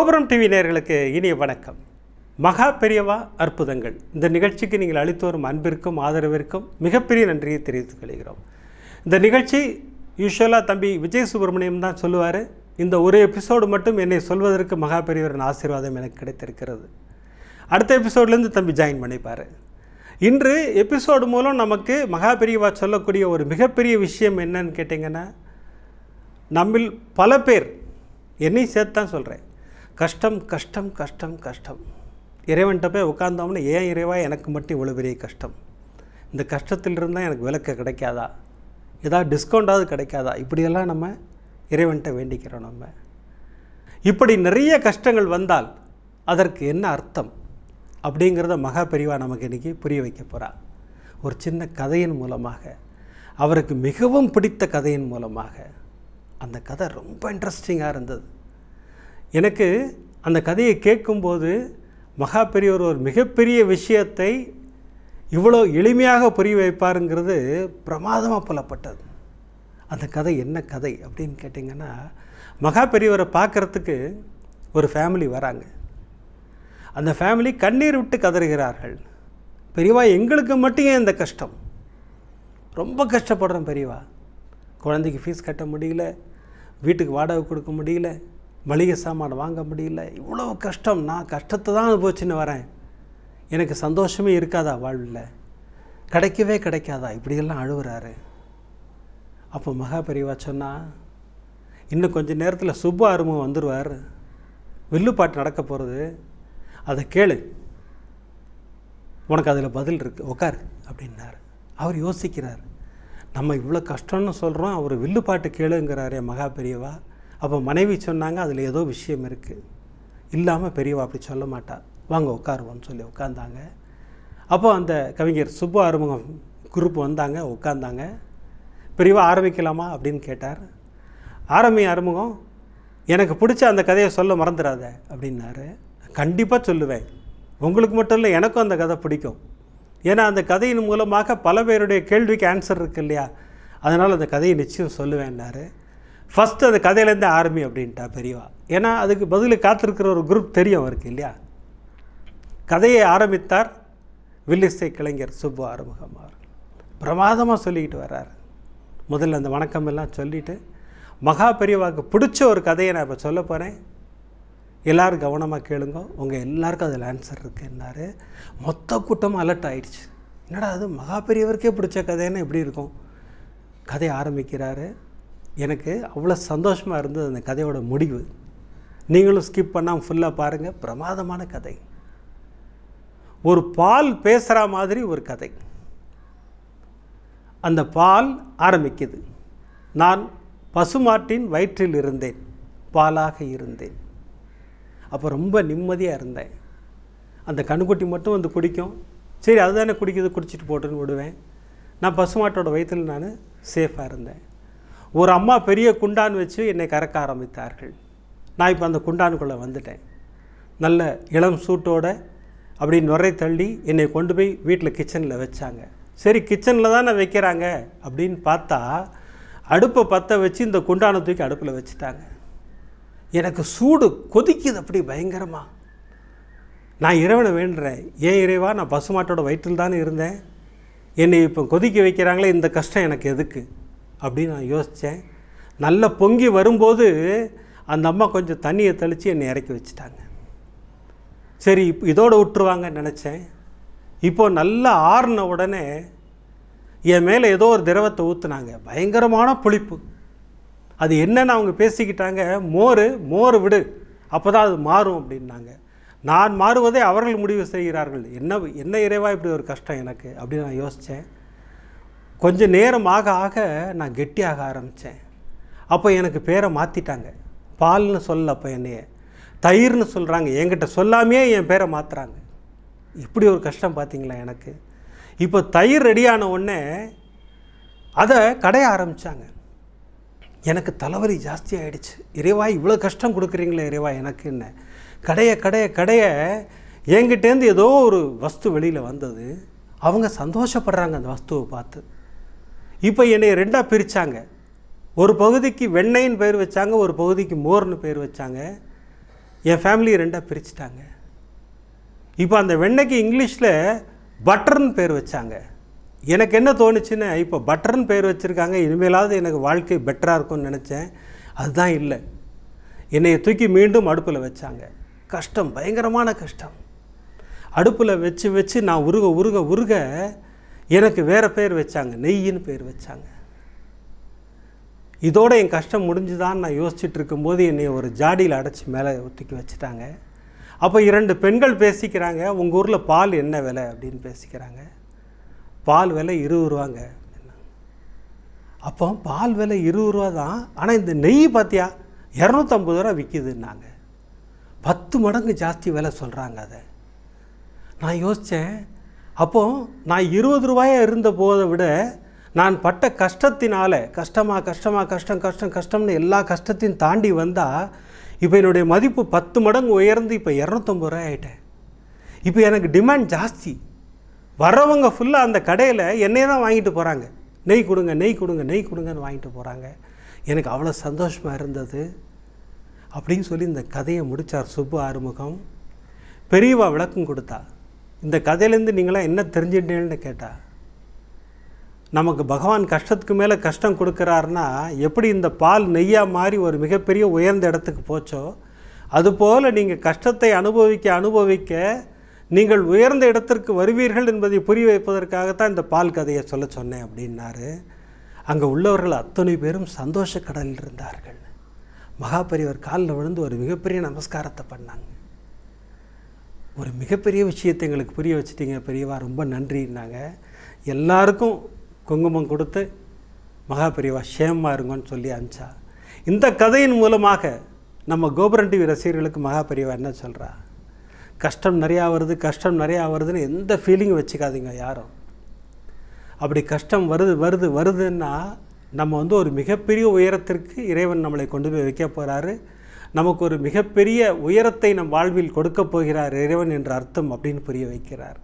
கோபுரம் டிவி நேயர்களுக்கு இனிய வணக்கம். மகா பெரியவா அற்புதங்கள் இந்த நிகழ்ச்சிக்கு நீங்கள் அளித்து வரும் அன்பிற்கும் ஆதரவிற்கும் மிகப்பெரிய நன்றியை தெரிவித்துக் கொள்கிறோம். இந்த நிகழ்ச்சி யூஸ்வலாக தம்பி விஜய் சுப்பிரமணியம் தான் சொல்லுவார். இந்த ஒரு எபிசோடு மட்டும் என்னை சொல்வதற்கு மகா பெரியவரின் ஆசீர்வாதம் எனக்கு கிடைத்திருக்கிறது. அடுத்த எபிசோட்லேருந்து தம்பி ஜாயின் பண்ணிப்பார். இன்று எபிசோடு மூலம் நமக்கு மகா பெரியவா சொல்லக்கூடிய ஒரு மிகப்பெரிய விஷயம் என்னன்னு கேட்டிங்கன்னா, நம்மில் பல பேர் என்னையும் சேர்த்து தான் சொல்கிறேன், கஷ்டம் கஷ்டம் கஷ்டம் கஷ்டம். இறைவன்கிட்ட போய் உட்கார்ந்தோம்னா, ஏன் இறைவா எனக்கு மட்டும் இவ்வளோ பெரிய கஷ்டம், இந்த கஷ்டத்தில் இருந்தால் எனக்கு விலக்கு கிடைக்காதா, ஏதாவது டிஸ்கவுண்டாவது கிடைக்காதா, இப்படியெல்லாம் நம்ம இறைவன்கிட்ட வேண்டிக்கிறோம். நம்ம இப்படி நிறைய கஷ்டங்கள் வந்தால் அதற்கு என்ன அர்த்தம் அப்படிங்கிறத மகா பெரியவா நமக்கு இன்றைக்கி புரிய வைக்க போகிறா. ஒரு சின்ன கதையின் மூலமாக, அவருக்கு மிகவும் பிடித்த கதையின் மூலமாக. அந்த கதை ரொம்ப இன்ட்ரெஸ்டிங்காக இருந்தது. எனக்கு அந்த கதையை கேட்கும்போது மகா பெரியவர் ஒரு மிகப்பெரிய விஷயத்தை இவ்வளோ எளிமையாக புரிய வைப்பாருங்கிறது பிரமாதமாக புலப்பட்டது. அந்த கதை என்ன கதை அப்படின்னு கேட்டிங்கன்னா, மகா பெரியவரை பார்க்குறதுக்கு ஒரு ஃபேமிலி வராங்க. அந்த ஃபேமிலி கண்ணீர் விட்டு கதறுகிறார்கள். பெரியவா, எங்களுக்கு மட்டும் ஏன் இந்த கஷ்டம், ரொம்ப கஷ்டப்படுறோம் பெரியவா, குழந்தைக்கு ஃபீஸ் கட்ட முடியல, வீட்டுக்கு வாடகை கொடுக்க முடியல, மளிகை சாமான் வாங்க முடியல, இவ்வளோ கஷ்டம், நான் கஷ்டத்தை தான் அனுபவிச்சுன்னு வரேன், எனக்கு சந்தோஷமே இருக்காதா, வாழ்வில் கிடைக்கவே கிடைக்காதா, இப்படியெல்லாம் அழுகுறாரு. அப்போ மகா பெரியவா சொன்னால், இன்னும் கொஞ்சம் நேரத்தில் சுப்பு அருமுகம் வந்துடுவார், வில்லுப்பாட்டு நடக்க போகிறது, அதை கேளு, உனக்கு அதில் பதில் இருக்குது, உட்காரு அப்படின்னாரு. அவர் யோசிக்கிறார், நம்ம இவ்வளோ கஷ்டம்னு சொல்கிறோம், அவர் வில்லுப்பாட்டு கேளுங்கிறாரே மகா பெரியவா. அப்போ மனைவி சொன்னாங்க, அதில் ஏதோ விஷயம் இருக்குது, இல்லாமல் பெரியவா அப்படி சொல்ல மாட்டா, வாங்க உட்காருவோன்னு சொல்லி உட்காந்தாங்க. அப்போ அந்த கவிஞர் சுப்பு அருமுகம் குரூப் வந்தாங்க, உட்காந்தாங்க. பெரியவா ஆரம்பிக்கலாமா அப்படின்னு கேட்டார். அருமுகம், எனக்கு பிடிச்ச அந்த கதையை சொல்ல மறந்துடாத அப்படின்னாரு. கண்டிப்பாக சொல்லுவேன், உங்களுக்கு மட்டும் இல்லை எனக்கும் அந்த கதை பிடிக்கும், ஏன்னா அந்த கதையின் மூலமாக பல பேருடைய கேள்விக்கு ஆன்சர் இருக்குது இல்லையா, அதனால் அந்த கதையை நிச்சயம் சொல்லுவேன்னாரு. ஃபஸ்ட்டு அந்த கதையிலேருந்தே ஆரம்பி அப்படின்ட்டா பெரியவா. ஏன்னா அதுக்கு பதில் காத்திருக்கிற ஒரு குரூப் தெரியும் அவருக்கு இல்லையா. கதையை ஆரம்பித்தார் வில்லிசை கலைஞர் சுப்பு அருமுகம் அவர்கள். பிரமாதமாக சொல்லிக்கிட்டு வர்றார். முதல்ல அந்த வணக்கம் எல்லாம் சொல்லிவிட்டு, மகா பெரியவாவுக்கு பிடிச்ச ஒரு கதையை நான் இப்போ சொல்ல போகிறேன், எல்லோரும் கவனமாக கேளுங்க, உங்கள் எல்லாருக்கும் அதில் ஆன்சர் இருக்குன்னாரு. மொத்த கூட்டமாக அலர்ட் ஆகிடுச்சு. என்னடா அது, மகா பெரியவருக்கே பிடிச்ச கதைன்னு எப்படி இருக்கும். கதையை ஆரம்பிக்கிறாரு. எனக்கு அவ்வளோ சந்தோஷமாக இருந்தது அந்த கதையோட முடிவு. நீங்களும் ஸ்கிப் பண்ணாமல் ஃபுல்லாக பாருங்கள், பிரமாதமான கதை. ஒரு பால் பேசுகிற மாதிரி ஒரு கதை. அந்த பால் ஆரம்பிக்குது, நான் பசுமாட்டின் வயிற்றில் இருந்தேன், பாலாக இருந்தேன். அப்போ ரொம்ப நிம்மதியாக இருந்தேன். அந்த கண்ணுக்குட்டி மட்டும் வந்து குடிக்கும், சரி அதுதானே குடிக்குது, குடிச்சிட்டு போட்டுன்னு விடுவேன். நான் பசுமாட்டோட வயிற்றில் நான் சேஃபாக இருந்தேன். ஒரு அம்மா பெரிய குண்டான் வச்சு என்னை கறக்க ஆரம்பித்தார்கள். நான் இப்போ அந்த குண்டானுக்குள்ளே வந்துட்டேன். நல்ல இளம் சூட்டோட அப்படி நுரை தள்ளி என்னை கொண்டு போய் வீட்டில் கிச்சனில் வச்சாங்க. சரி கிச்சனில் தானே வைக்கிறாங்க அப்படின்னு பார்த்தா, அடுப்பை பற்ற வச்சு இந்த குண்டானை தூக்கி அடுப்பில் வச்சுட்டாங்க. எனக்கு சூடு கொதிக்குது அப்படி பயங்கரமாக. நான் இறைவனை வேண்டுறேன், ஏன் இறைவா, நான் பசுமாட்டோட வயிற்றில் தானே இருந்தேன், என்னை இப்போ கொதிக்க வைக்கிறாங்களே, இந்த கஷ்டம் எனக்கு எதுக்கு அப்படின்னு நான் யோசித்தேன். நல்லா பொங்கி வரும்போது அந்த அம்மா கொஞ்சம் தண்ணியை தெளித்து என்னை இறக்கி வச்சுட்டாங்க. சரி இப்போ இதோடு விட்டுருவாங்கன்னு நினச்சேன். இப்போது நல்லா ஆறுன உடனே என் மேலே ஏதோ ஒரு திரவத்தை ஊற்றுனாங்க, பயங்கரமான புளிப்பு. அது என்னென்னு அவங்க பேசிக்கிட்டாங்க, மோர் விடு, அப்போ தான் அது மாறும் அப்படின்னாங்க. நான் மாறுவதை அவர்கள் முடிவு செய்கிறார்கள், என்ன இறைவா இப்படி ஒரு கஷ்டம் எனக்கு அப்படின்னு நான் யோசித்தேன். கொஞ்சம் நேரம் ஆக ஆக நான் கெட்டியாக ஆரம்பித்தேன். அப்போ எனக்கு பேரை மாற்றிட்டாங்க, பால்னு சொல்ல, அப்போ என்னைய தயிர்னு சொல்கிறாங்க, என்கிட்ட சொல்லாமையே என் பேரை மாற்றுறாங்க. இப்படி ஒரு கஷ்டம் பார்த்தீங்களா எனக்கு. இப்போ தயிர் ரெடியான உடனே அதை கடைய ஆரம்பித்தாங்க. எனக்கு தலைவலி ஜாஸ்தி ஆகிடுச்சு. இறைவா, இவ்வளோ கஷ்டம் கொடுக்குறீங்களே இறைவா எனக்கு, என்ன கடைய என்கிட்டேருந்து ஏதோ ஒரு வஸ்து வெளியில் வந்தது. அவங்க சந்தோஷப்படுறாங்க அந்த வஸ்துவை பார்த்து. இப்போ என்னை ரெண்டாக பிரித்தாங்க. ஒரு பகுதிக்கு வெண்ணெய்ன்னு பேர் வச்சாங்க, ஒரு பகுதிக்கு மோர்னு பேர் வச்சாங்க. என் ஃபேமிலியை ரெண்டாக பிரிச்சுட்டாங்க. இப்போ அந்த வெண்ணெய்க்கு இங்கிலீஷில் பட்டர்னு பேர் வச்சாங்க. எனக்கு என்ன தோணுச்சுன்னு, இப்போ பட்டர்னு பேர் வச்சுருக்காங்க, இனிமேலாவது எனக்கு வாழ்க்கை பெட்டராக இருக்கும்னு நினச்சேன். அதுதான் இல்லை. என்னை தூக்கி மீண்டும் அடுப்பில் வச்சாங்க. கஷ்டம், பயங்கரமான கஷ்டம். அடுப்பில் வச்சு வச்சு நான் உருக உருக உருக எனக்கு வேறு பேர் வச்சாங்க, நெய்யின்னு பேர் வச்சாங்க. இதோடு என் கஷ்டம் முடிஞ்சுதான்னு நான் யோசிச்சுட்டு இருக்கும்போது என்னை ஒரு ஜாடியில் அடைச்சி மேலே தூக்கி வச்சுட்டாங்க. அப்போ 2 பெண்கள் பேசிக்கிறாங்க, உங்கள் ஊரில் பால் என்ன விலை அப்படின்னு பேசிக்கிறாங்க. பால் விலை 20 ரூபாங்க. அப்போ பால் விலை 20 ரூபா தான், ஆனால் இந்த நெய் பார்த்தியா 250 ரூபா விற்கிதுன்னாங்க. 10 மடங்கு ஜாஸ்தி விலை சொல்கிறாங்க. அதை நான் யோசித்தேன். அப்போது நான் 20 ரூபாயாக இருந்த போதை விட நான் பட்ட கஷ்டத்தினால கஷ்டம்னு எல்லா கஷ்டத்தையும் தாண்டி வந்தால் இப்போ என்னுடைய மதிப்பு 10 மடங்கு உயர்ந்து இப்போ 250 ரூபாய் ஆகிட்டேன். இப்போ எனக்கு டிமாண்ட் ஜாஸ்தி. வரவங்க ஃபுல்லாக அந்த கடையில் என்னையே தான் வாங்கிட்டு போகிறாங்க. நெய் கொடுங்க நெய் கொடுங்க நெய் கொடுங்கன்னு வாங்கிட்டு போகிறாங்க. எனக்கு அவ்வளோ சந்தோஷமாக இருந்தது அப்படின்னு சொல்லி இந்த கதையை முடித்தார் சுப்பு ஆறுமுகம். பெரியவா விளக்கம் கொடுத்தா. இந்த கதையிலேருந்து நீங்களாம் என்ன தெரிஞ்சுட்டீங்கன்னு கேட்டா, நமக்கு பகவான் கஷ்டத்துக்கு மேலே கஷ்டம் கொடுக்குறாருன்னா எப்படி இந்த பால் நெய்யாக மாறி ஒரு மிகப்பெரிய உயர்ந்த இடத்துக்கு போச்சோ, அதுபோல் நீங்கள் கஷ்டத்தை அனுபவிக்க நீங்கள் உயர்ந்த இடத்திற்கு வருவீர்கள் என்பதை புரிய வைப்பதற்காகத்தான் இந்த பால் கதையை சொல்ல சொன்னேன் அப்படின்னாரு. அங்கே உள்ளவர்கள் அத்தனை பேரும் சந்தோஷ கடலில் இருந்தார்கள். மகாபெரியவர் காலில் விழுந்து ஒரு மிகப்பெரிய நமஸ்காரத்தை பண்ணாங்க. ஒரு மிகப்பெரிய விஷயத்தை எங்களுக்கு புரிய வச்சுட்டீங்க பெரியவா, ரொம்ப நன்றின்னாங்க. எல்லாருக்கும் குங்குமம் கொடுத்து மகாபெரியவா சேமமாக இருங்கன்னு சொல்லி அனுப்பிச்சா. இந்த கதையின் மூலமாக நம்ம கோபுரம் டிவி ரசிகர்களுக்கு மகாபெரியவா என்ன சொல்கிறா, கஷ்டம் நிறையா வருதுன்னு எந்த ஃபீலிங்கும் வச்சுக்காதீங்க யாரும். அப்படி கஷ்டம் வருதுன்னா நம்ம ஒரு மிகப்பெரிய உயரத்திற்கு இறைவன் நம்மளை கொண்டு போய் வைக்க போகிறாரு. நமக்கு ஒரு மிகப்பெரிய உயரத்தை நம் வாழ்வில் கொடுக்க போகிறார் இறைவன் என்ற அர்த்தம் அப்படின்னு புரிய வைக்கிறார்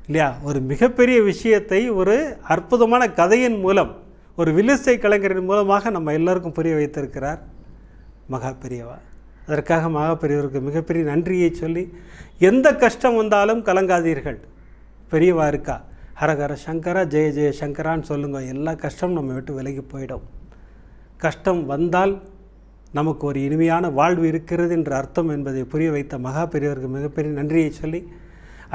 இல்லையா. ஒரு மிகப்பெரிய விஷயத்தை ஒரு அற்புதமான கதையின் மூலம், ஒரு வில்லிசை கலைஞரின் மூலமாக நம்ம எல்லாருக்கும் புரிய வைத்திருக்கிறார் மகாபெரியவா. அதற்காக மகாபெரியவருக்கு மிகப்பெரிய நன்றியை சொல்லி, எந்த கஷ்டம் வந்தாலும் கலங்காதீர்கள், பெரியவா இருக்கா, ஹரஹர சங்கரா ஜெய ஜெய சங்கரான்னு சொல்லுங்கள், எல்லா கஷ்டமும் நம்ம விட்டு விலகி போயிடும். கஷ்டம் வந்தால் நமக்கு ஒரு இனிமையான வாழ்வு இருக்கிறது என்ற அர்த்தம் என்பதை புரிய வைத்த மகாபெரியவருக்கு மிகப்பெரிய நன்றியை சொல்லி,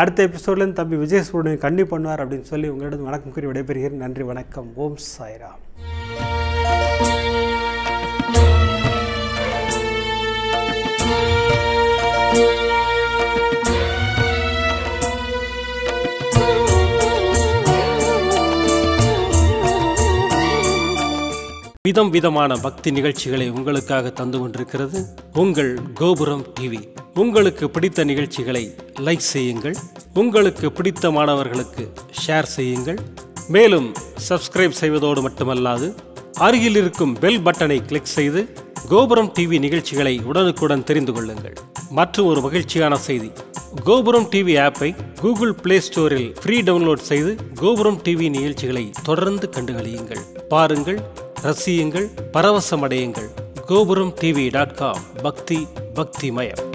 அடுத்த எபிசோட்லேருந்து தம்பி விஜயசுப்ரமணியன் கண்டி பண்ணுவார் அப்படின்னு சொல்லி உங்களிடம் வணக்கம் கூறி விடைபெறுகிறேன். நன்றி, வணக்கம். ஓம் சாய்ராம். விதம் விதமான பக்தி நிகழ்ச்சிகளை உங்களுக்காக தந்து கொண்டிருக்கிறது உங்கள் கோபுரம் டிவி. உங்களுக்கு பிடித்த நிகழ்ச்சிகளை லைக் செய்யுங்கள், உங்களுக்கு பிடித்த மாணவர்களுக்கு ஷேர் செய்யுங்கள். மேலும் சப்ஸ்கிரைப் செய்வதோடு மட்டுமல்லாது அருகில் இருக்கும் பெல் பட்டனை கிளிக் செய்து கோபுரம் டிவி நிகழ்ச்சிகளை உடனுக்குடன் தெரிந்து கொள்ளுங்கள். மற்றும் ஒரு மகிழ்ச்சியான செய்தி, கோபுரம் டிவி ஆப்பை கூகுள் பிளே ஸ்டோரில் ஃப்ரீ டவுன்லோட் செய்து கோபுரம் டிவி நிகழ்ச்சிகளை தொடர்ந்து கண்டுகளியுங்கள், பாருங்கள், ரசியுங்கள், பரவசமடையுங்கள். gopuramtv.com. பக்திமயம்.